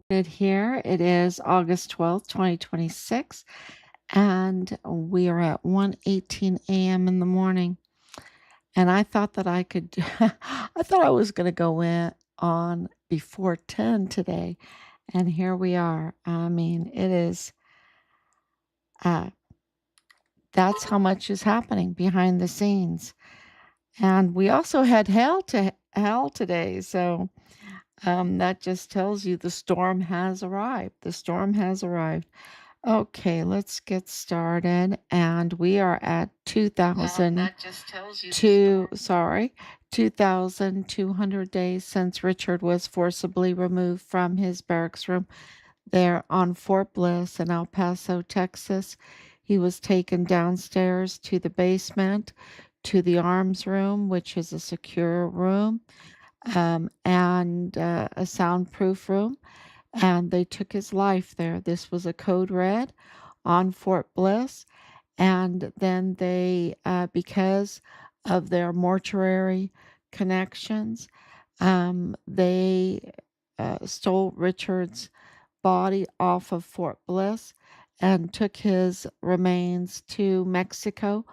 Here. It is August 12th, 2026, and we are at 1:18 a.m. in the morning. And I thought that I could, I thought I was going to go in on before 10 today. And here we are. I mean, it is, uh, that's how much is happening behind the scenes. And we also had hell today. So that just tells you the storm has arrived. The storm has arrived. Okay, let's get started. And we are at That just tells you the storm. 2,200 days since Richard was forcibly removed from his barracks room there on Fort Bliss in El Paso, Texas. He was taken downstairs to the basement to the arms room, which is a secure room, and a soundproof room, and they took his life there. This was a code red on Fort Bliss, and then they, because of their mortuary connections, they stole Richard's body off of Fort Bliss and took his remains to Mexico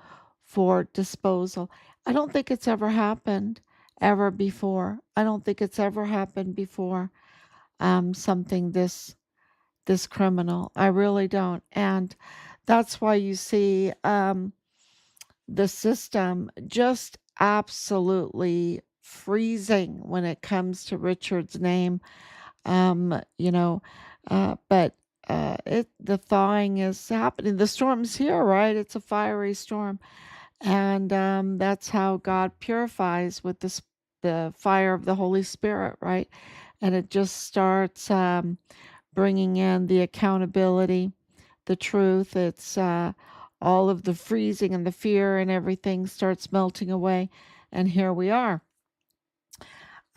for disposal. I don't think it's ever happened ever before. I don't think it's ever happened before. Something this criminal. I really don't. And that's why you see the system just absolutely freezing when it comes to Richard's name. You know, but the thawing is happening. The storm's here, right? It's a fiery storm, and that's how God purifies with the fire of the Holy Spirit, right? And it just starts bringing in the accountability, the truth. It's all of the freezing and the fear and everything starts melting away, and here we are.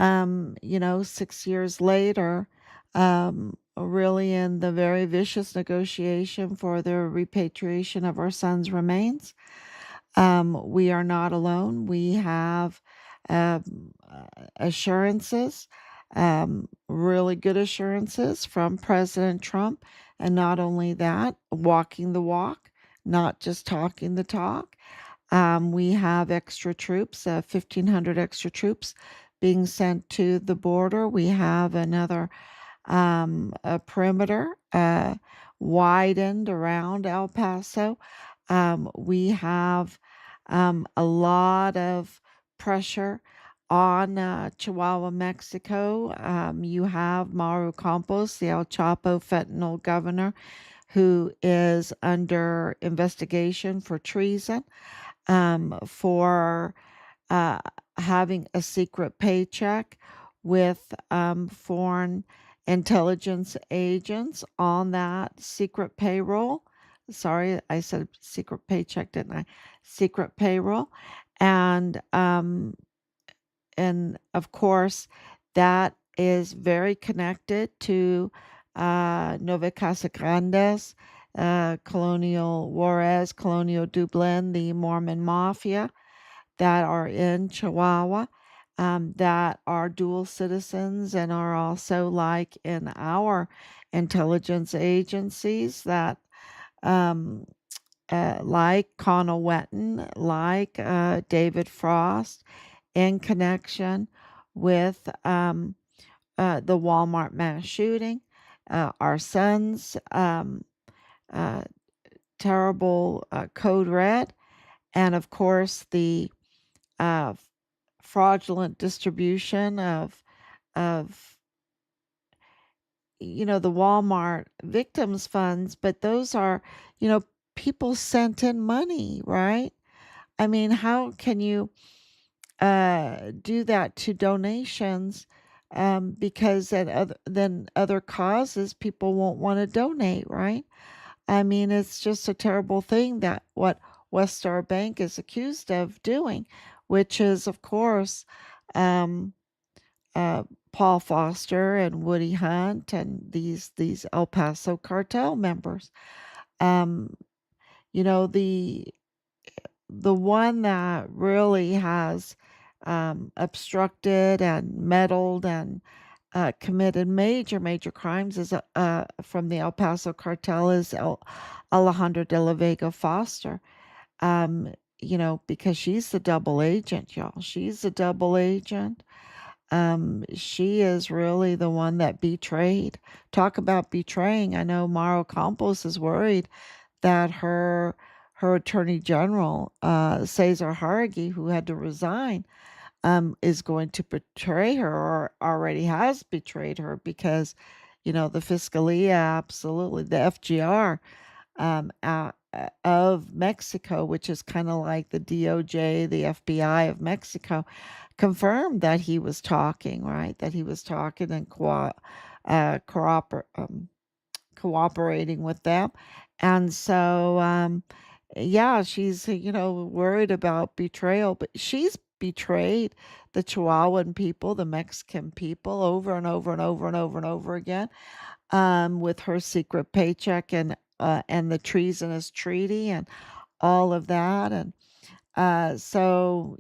6 years later, really in the very vicious negotiation for the repatriation of our son's remains. We are not alone. We have assurances, really good assurances from President Trump. And not only that, walking the walk, not just talking the talk. We have extra troops, 1,500 extra troops being sent to the border. We have another a perimeter widened around El Paso. We have a lot of pressure on Chihuahua, Mexico. You have Maru Campos, the El Chapo fentanyl governor, who is under investigation for treason, for uh, having a secret paycheck with foreign intelligence agents on that secret payroll. Sorry, I said secret paycheck, didn't I? Secret payroll. And of course, that is very connected to Nova Casa Grandes, Colonial Juarez, Colonial Dublin, the Mormon Mafia that are in Chihuahua, that are dual citizens and are also like in our intelligence agencies that like Connell Wetton, like David Frost, in connection with the Walmart mass shooting, our son's terrible code red, and of course the uh, fraudulent distribution of the Walmart victims funds, but those are, people sent in money, right? I mean, how can you do that to donations? Because then other causes, people won't want to donate, right? I mean, it's just a terrible thing that what West Star Bank is accused of doing, which is, of course, um, uh, Paul Foster and Woody Hunt and these El Paso cartel members. Um, the one that really has obstructed and meddled and committed major crimes is from the El Paso cartel is Alejandra de la Vega Foster. Um, because she's the double agent, y'all. She's the double agent. She is really the one that betrayed. Talk about betraying. I know Mauro Campos is worried that her attorney general, Cesar Hargui, who had to resign, is going to betray her or already has betrayed her because, the Fiscalia, absolutely, the FGR of Mexico, which is kind of like the DOJ, the FBI of Mexico, confirmed that he was talking, right? That he was talking and cooperating with them. And so, yeah, she's, worried about betrayal, but she's betrayed the Chihuahuan people, the Mexican people over and over and over and over and over again, with her secret paycheck and the treasonous treaty and all of that. And so,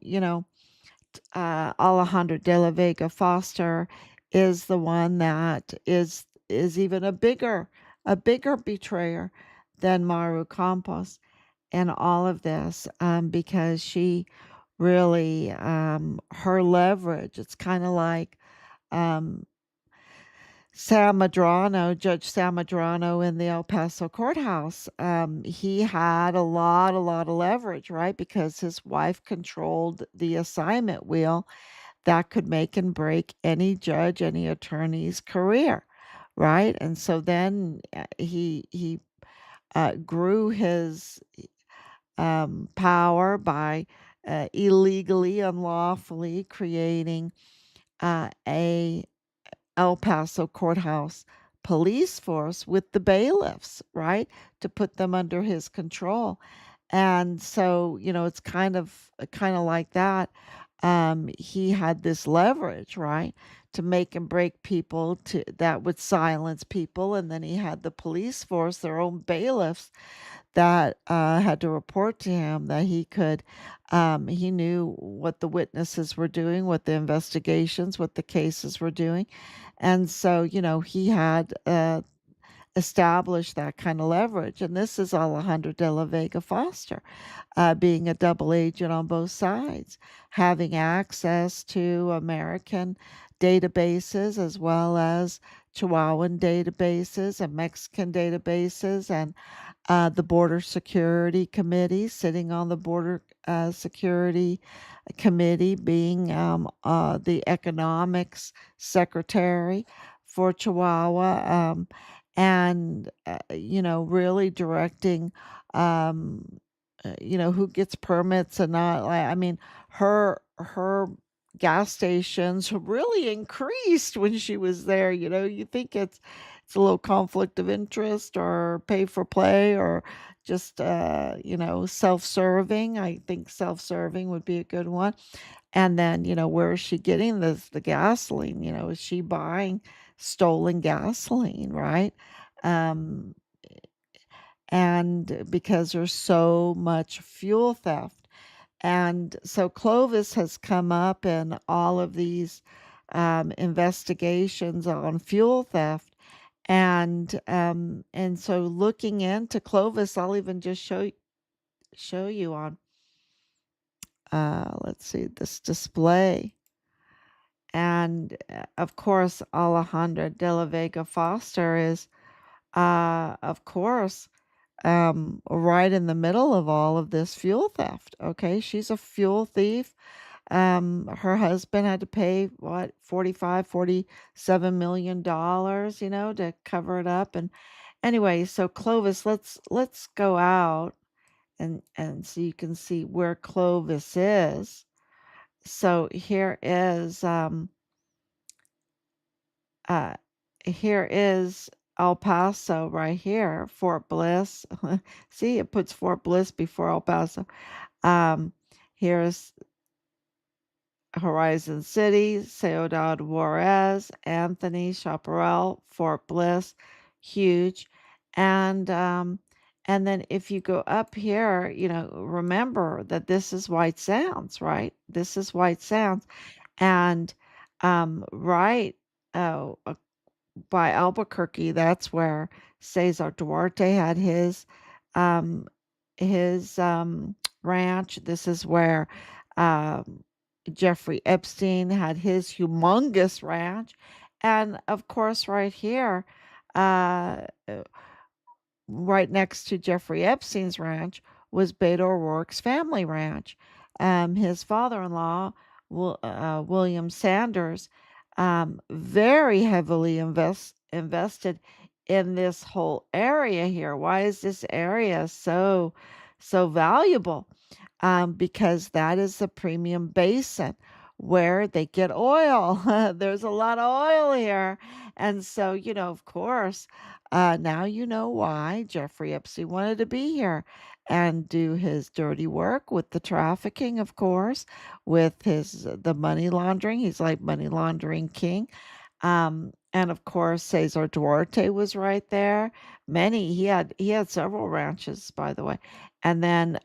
Alejandro de la Vega Foster is the one that is even a bigger betrayer than Maru Campos in all of this, because she really, her leverage, it's kind of like, um, Judge Sam Madrano in the El Paso courthouse. He had a lot of leverage, right? Because his wife controlled the assignment wheel that could make and break any judge, any attorney's career, right? And so then he grew his power by illegally, unlawfully creating a El Paso courthouse police force with the bailiffs, right? To put them under his control. And so, it's kind of like that. He had this leverage, right? To make and break people that would silence people. And then he had the police force, their own bailiffs that had to report to him that he knew what the witnesses were doing, what the investigations, what the cases were doing. And so, he had established that kind of leverage. And this is Alejandro de la Vega Foster, being a double agent on both sides, having access to American databases as well as Chihuahuan databases and Mexican databases and the Border Security Committee, sitting on the Border Security Committee, being the economics secretary for Chihuahua, and really directing, who gets permits and not. I mean, her gas stations really increased when she was there. You think it's a little conflict of interest or pay for play or just self-serving. I think self-serving would be a good one. And then, where is she getting the gasoline? Is she buying stolen gasoline, right? Um, and because there's so much fuel theft. And so Clovis has come up in all of these investigations on fuel theft. And so looking into Clovis, I'll even just show you on let's see, this display. And of course, Alejandra de la Vega Foster is of course right in the middle of all of this fuel theft. Okay, she's a fuel thief. Her husband had to pay what, 47 million dollars, to cover it up. And anyway, so Clovis, let's go out and so you can see where Clovis is. So uh here is El Paso right here, Fort Bliss. See, it puts Fort Bliss before El Paso. Here's Horizon City, Ciudad Juarez, Anthony, Chaparral, Fort Bliss, huge. And then if you go up here, remember that this is White Sands, right? This is White Sands. And right by Albuquerque, that's where Cesar Duarte had um, his ranch. This is where um, Jeffrey Epstein had his humongous ranch. And of course, right here, uh, right next to Jeffrey Epstein's ranch was Beto O'Rourke's family ranch. His father-in-law, William Sanders, very heavily invested in this whole area here. Why is this area so valuable? Because that is the premium basin where they get oil. There's a lot of oil here. And so, of course, now you know why Jeffrey Epstein wanted to be here and do his dirty work with the trafficking, of course, with the money laundering. He's like money laundering king. And of course, Cesar Duarte was right there. He had several ranches, by the way. And then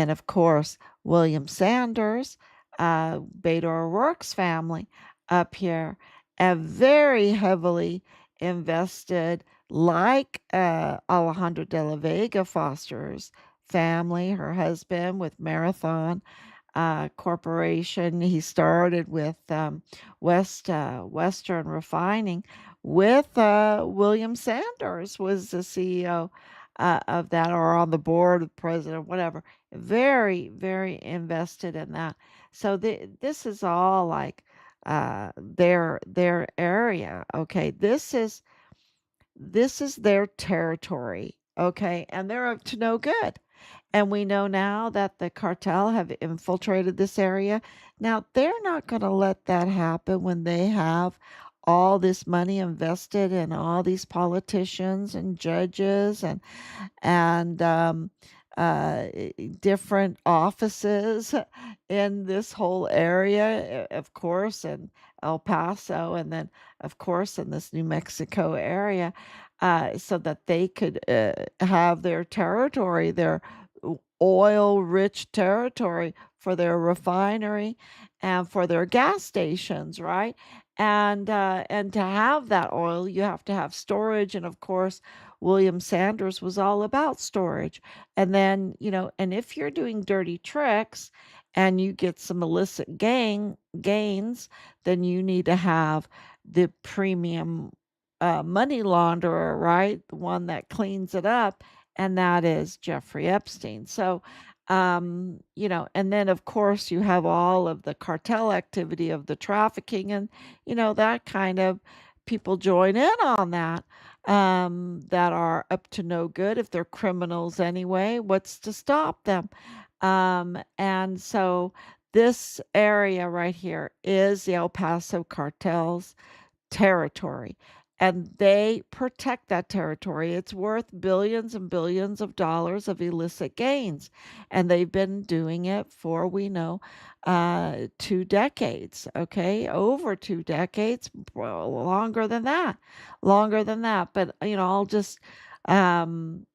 of course, William Sanders, Beto O'Rourke's family up here, very heavily invested, like Alejandra de la Vega Foster's family, her husband, with Marathon Corporation. He started with Western Refining with William Sanders was the CEO of that, or on the board of president, whatever. Very, very invested in that. So this is all like their area. Okay, this is their territory. Okay, and they're up to no good. And we know now that the cartel have infiltrated this area. Now, they're not going to let that happen when they have all this money invested in all these politicians and judges and different offices in this whole area, of course, in El Paso, and then, of course, in this New Mexico area, so that they could have their territory, their oil rich territory for their refinery and for their gas stations, right? And to have that oil, you have to have storage. And of course, William Sanders was all about storage. And then, and if you're doing dirty tricks and you get some illicit gains, then you need to have the premium money launderer, right? The one that cleans it up, and that is Jeffrey Epstein. So, and then of course you have all of the cartel activity of the trafficking and, that kind of people join in on that, that are up to no good. If they're criminals anyway, what's to stop them? And so this area right here is the El Paso cartels territory, and they protect that territory. It's worth billions and billions of dollars of illicit gains, and they've been doing it for, we know, 2 decades. Okay, over 2 decades, well, longer than that. But I'll just um,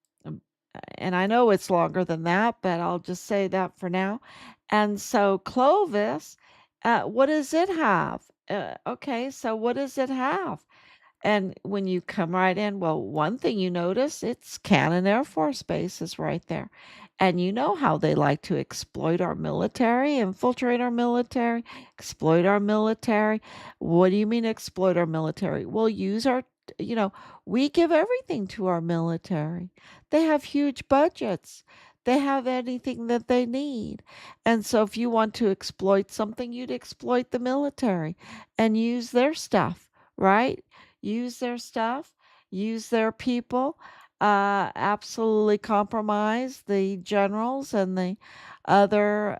and I know it's longer than that, but I'll just say that for now. And so Clovis, what does it have? Okay, so what does it have? And when you come right in, well, one thing you notice, it's Cannon Air Force Base is right there. And you know how they like to exploit our military, infiltrate our military, exploit our military. What do you mean exploit our military? Well, use our, you know, we give everything to our military. They have huge budgets. They have anything that they need. And so if you want to exploit something, you'd exploit the military and use their stuff, right? Use their stuff, use their people, absolutely compromise the generals and the other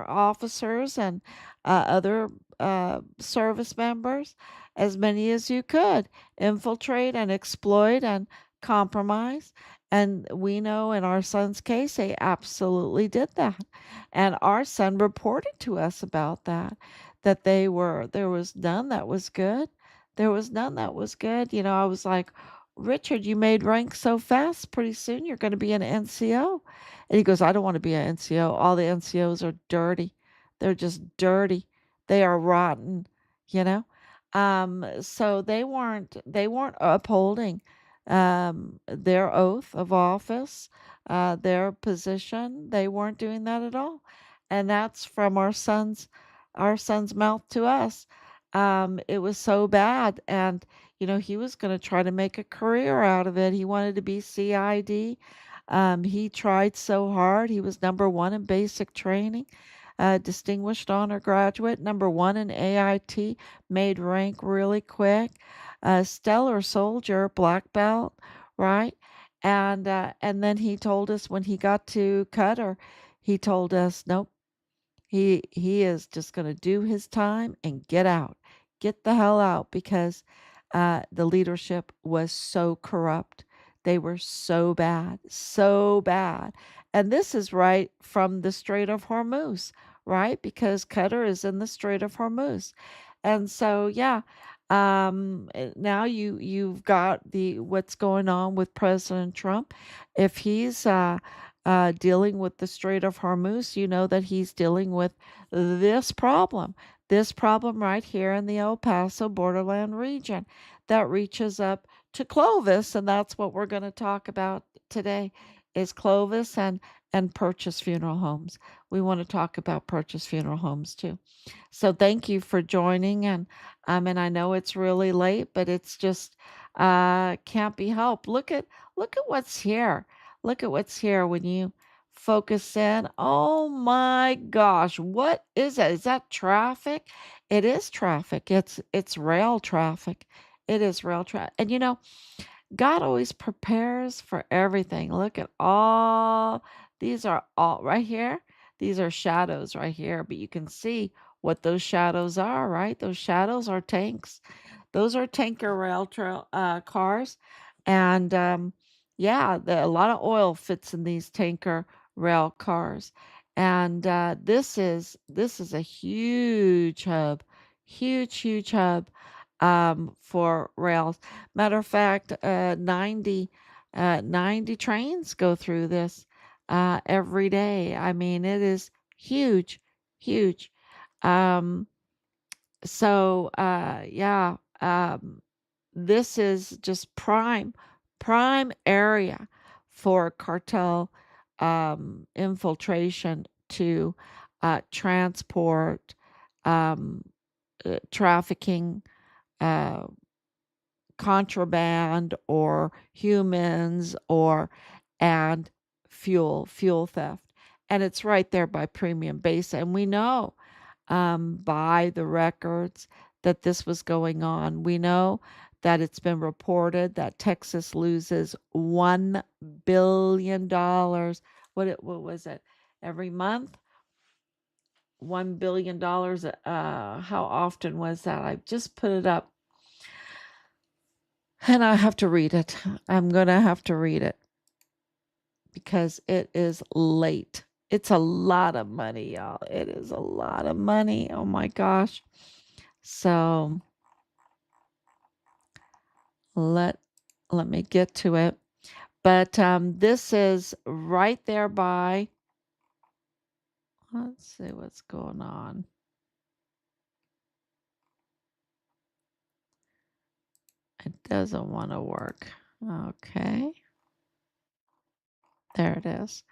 officers and other service members, as many as you could, infiltrate and exploit and compromise. And we know in our son's case, they absolutely did that. And our son reported to us about that, that there was none that was good. There was none that was good. I was like, Richard, you made rank so fast. Pretty soon you're going to be an NCO. And he goes, I don't want to be an NCO. All the NCOs are dirty. They're just dirty. They are rotten. you know? So they weren't upholding their oath of office, their position. They weren't doing that at all. And that's from our son's mouth to us. It was so bad. And, he was going to try to make a career out of it. He wanted to be CID. He tried so hard. He was number one in basic training, distinguished honor graduate, number one in AIT, made rank really quick, stellar soldier, black belt, right? And then he told us when he got to Qatar, he told us, nope, he is just going to do his time and get out. Get the hell out because the leadership was so corrupt. They were so bad, so bad. And this is right from the Strait of Hormuz, right? Because Qatar is in the Strait of Hormuz. And so, yeah, now you've got the what's going on with President Trump. If he's dealing with the Strait of Hormuz, you know that he's dealing with this problem right here in the El Paso borderland region that reaches up to Clovis, and that's what we're going to talk about today is Clovis and Purchase Funeral Homes. We want to talk about Purchase Funeral Homes too. So thank you for joining and I know it's really late, but it's just can't be helped. Look at what's here. Look at what's here when you focus in. Oh my gosh, what is that? Is that traffic? It is traffic. It's rail traffic. It is rail traffic. And God always prepares for everything. Look at all these are all right here. These are shadows right here, but you can see what those shadows are, right? Those shadows are tanks. Those are tanker rail trail cars, and yeah, a lot of oil fits in these tanker rail cars, and this is a huge hub, huge hub for rails. Matter of fact, 90 trains go through this every day. I mean, it is huge, huge. Um, yeah, this is just prime area for cartel infiltration to transport, um, trafficking, uh, contraband or humans or and fuel theft. And it's right there by Premium Base. And we know by the records that this was going on. We know that it's been reported that Texas loses $1 billion. What was it? Every month? $1 billion. How often was that? I just put it up. And I have to read it. I'm going to have to read it because it is late. It's a lot of money, y'all. It is a lot of money. Oh my gosh. So let me get to it. But this is right there by, let's see what's going on. It doesn't want to work. Okay. There it is.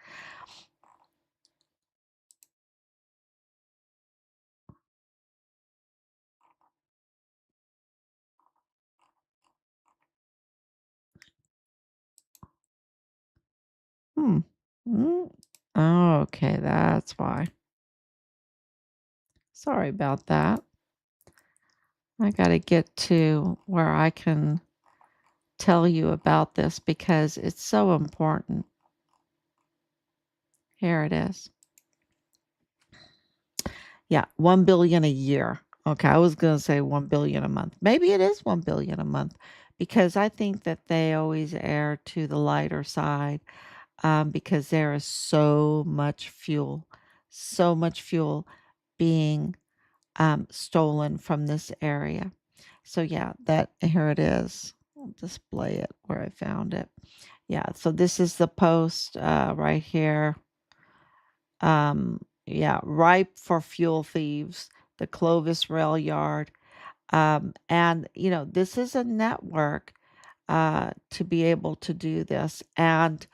Hmm. Mm. Okay, that's why. Sorry about that. I got to get to where I can tell you about this because it's so important. Here it is. Yeah, 1 billion a year. Okay, I was going to say 1 billion a month. Maybe it is 1 billion a month because I think that they always err to the lighter side because there is so much fuel being stolen from this area. So yeah, that here it is. I'll display it where I found it. Yeah, so this is the post right here. Yeah, ripe for fuel thieves. The Clovis rail yard. And, this is a network to be able to do this. And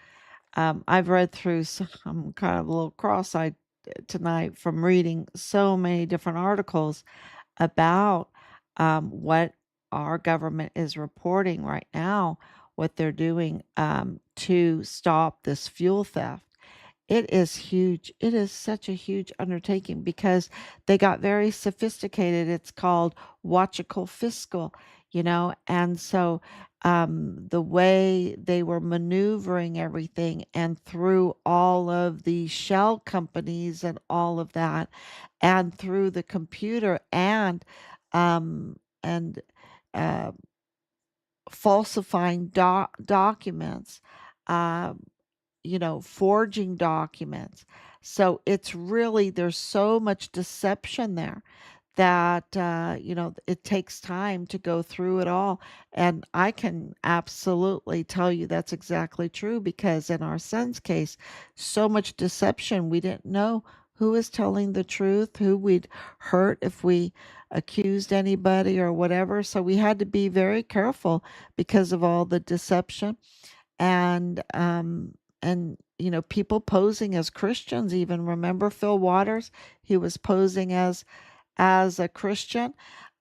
I've read through, I'm kind of a little cross eyed tonight from reading so many different articles about what our government is reporting right now, what they're doing to stop this fuel theft. It is huge. It is such a huge undertaking because they got very sophisticated. It's called watchical fiscal, and so the way they were maneuvering everything and through all of the shell companies and all of that, and through the computer and uh, falsifying documents. Um, forging documents. So it's really, there's so much deception there that, it takes time to go through it all. And I can absolutely tell you that's exactly true because in our son's case, so much deception. We didn't know who was telling the truth, who we'd hurt if we accused anybody or whatever. So we had to be very careful because of all the deception and people posing as Christians. Even remember Phil Waters, he was posing as a Christian,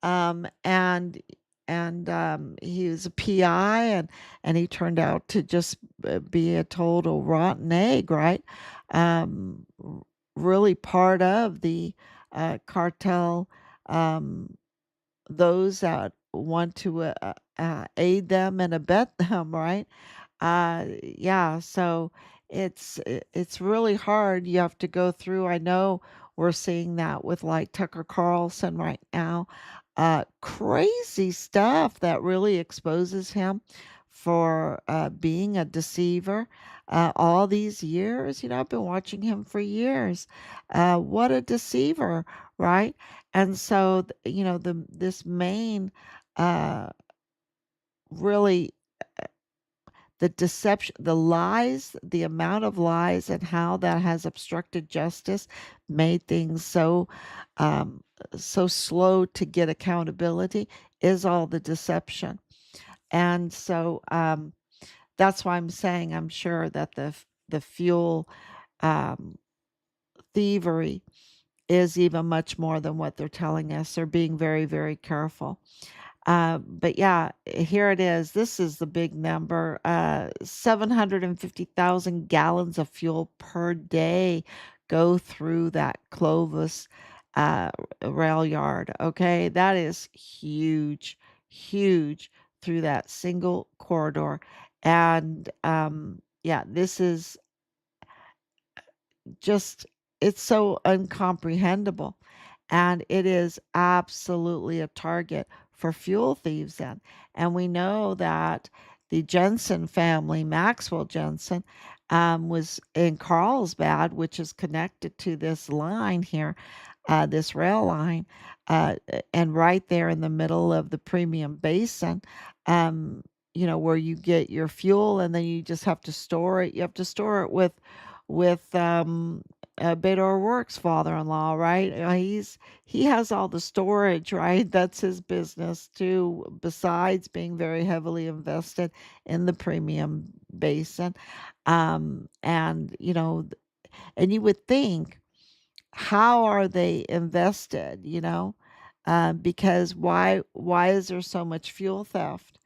and he was a PI, and he turned out to just be a total rotten egg, right? um, really part of the cartel, um, those that want to aid them and abet them, right? Yeah, so it's really hard. You have to go through. I know we're seeing that with like Tucker Carlson right now. Crazy stuff that really exposes him for being a deceiver. All these years, I've been watching him for years. What a deceiver, right? And so, this main, uh, really, the deception, the lies, the amount of lies, and how that has obstructed justice, made things so slow to get accountability, is all the deception. And so that's why I'm saying I'm sure that the fuel um, thievery is even much more than what they're telling us. They're being very, very careful. But yeah, here it is. This is the big number. 750,000 gallons of fuel per day go through that Clovis uh, rail yard. Okay, that is huge, huge through that single corridor. And yeah, this is just, it's so incomprehensible, and it is absolutely a target for fuel thieves then. And we know that the Jensen family, Maxwell Jensen, was in Carlsbad, which is connected to this line here, this rail line, and right there in the middle of the premium basin, um, where you get your fuel and then you just have to store it. You have to store it with Beto O'Rourke's father-in-law, right? He has all the storage, right? That's his business too, besides being very heavily invested in the premium basin. And and you would think, how are they invested? Because why is there so much fuel theft,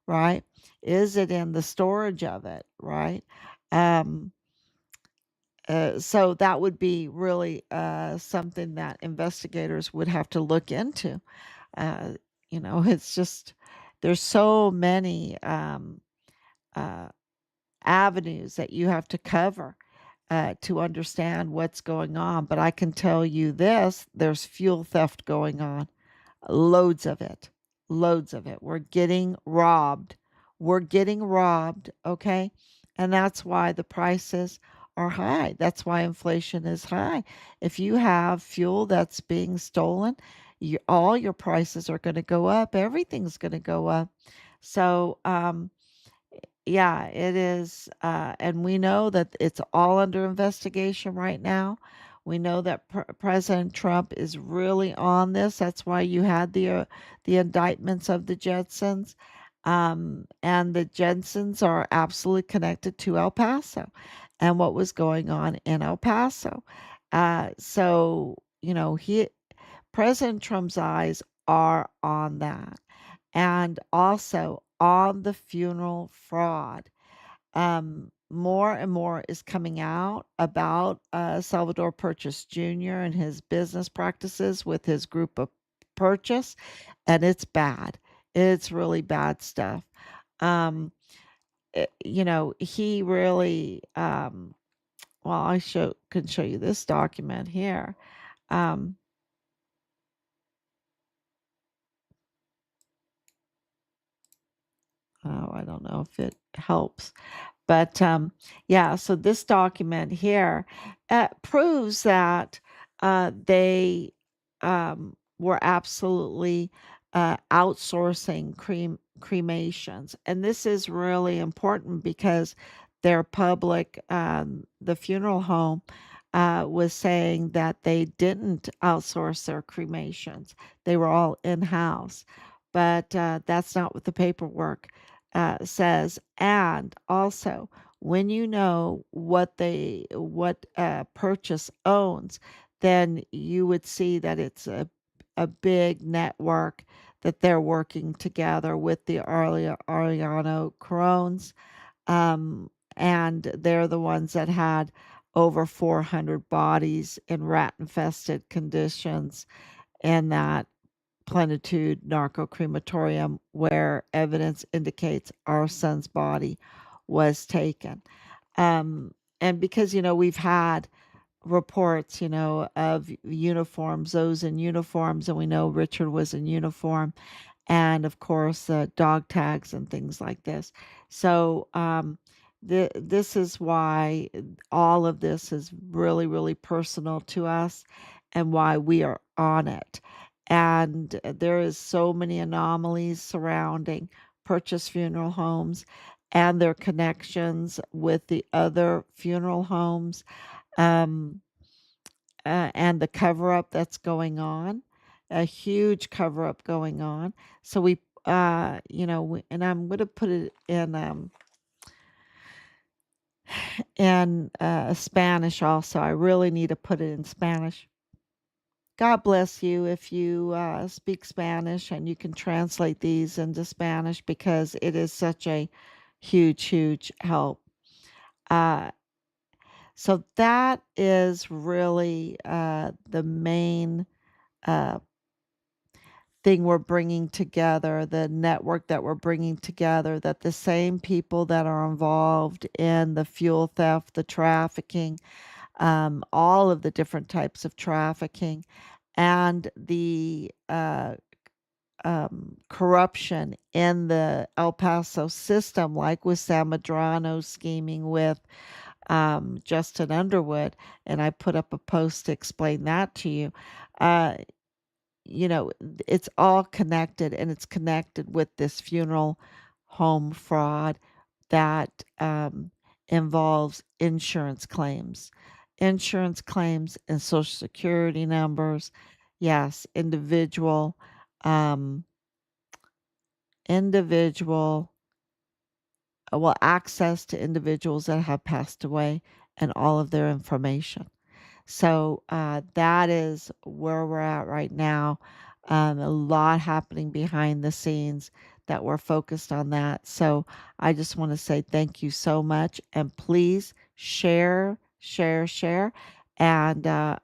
right? Is it in the storage of it, right? Um, so that would be really something that investigators would have to look into. Uh, it's just, there's so many uh, avenues that you have to cover to understand what's going on. But I can tell you this, there's fuel theft going on. Loads of it. Loads of it. We're getting robbed. We're getting robbed, okay? And that's why the prices are high. That's why inflation is high. If you have fuel that's being stolen, all your prices are going to go up. Everything's going to go up. So, yeah, it is. And we know that it's all under investigation right now. We know that President Trump is really on this. That's why you had the indictments of the Jetsons. And the Jetsons are absolutely connected to El Paso and what was going on in El Paso. So, President Trump's eyes are on that, and also on the funeral fraud. More and more is coming out about Salvador Perches Jr. and his business practices with his group of Purchase, and it's bad. It's really bad stuff. Um, he really, well, can show you this document here. Um, oh, I don't know if it helps. But yeah, so this document here proves that they were absolutely outsourcing cremations. And this is really important because their public, the funeral home, was saying that they didn't outsource their cremations, they were all in house. But that's not what the paperwork says. And also, when you know what Purchase owns, then you would see that it's a big network that they're working together with the Arellano Cuarons, and they're the ones that had over 400 bodies in rat-infested conditions in that Plenitud Narco Crematorium where evidence indicates our son's body was taken. Um, and because, we've had reports, of uniforms, those in uniforms, and we know Richard was in uniform, and of course, dog tags and things like this. So, this is why all of this is really, really personal to us and why we are on it. And there is so many anomalies surrounding Purchase Funeral Homes and their connections with the other funeral homes, um, and the cover up that's going on, a huge cover up going on. So and I'm going to put it in Spanish also. I really need to put it in Spanish. God bless you if you speak Spanish and you can translate these into Spanish because it is such a huge, huge help. Uh, so that is really the main uh, thing we're bringing together, the network that we're bringing together, that the same people that are involved in the fuel theft, the trafficking, all of the different types of trafficking, and the corruption in the El Paso system, like with San Medrano scheming with Justin Underwood, and I put up a post to explain that to you. Uh, it's all connected, and it's connected with this funeral home fraud that involves insurance claims and social security numbers. Yes, um, individual, well, access to individuals that have passed away and all of their information. So that is where we're at right now. A lot happening behind the scenes that we're focused on that. So I just want to say thank you so much. And please share, share, share. And I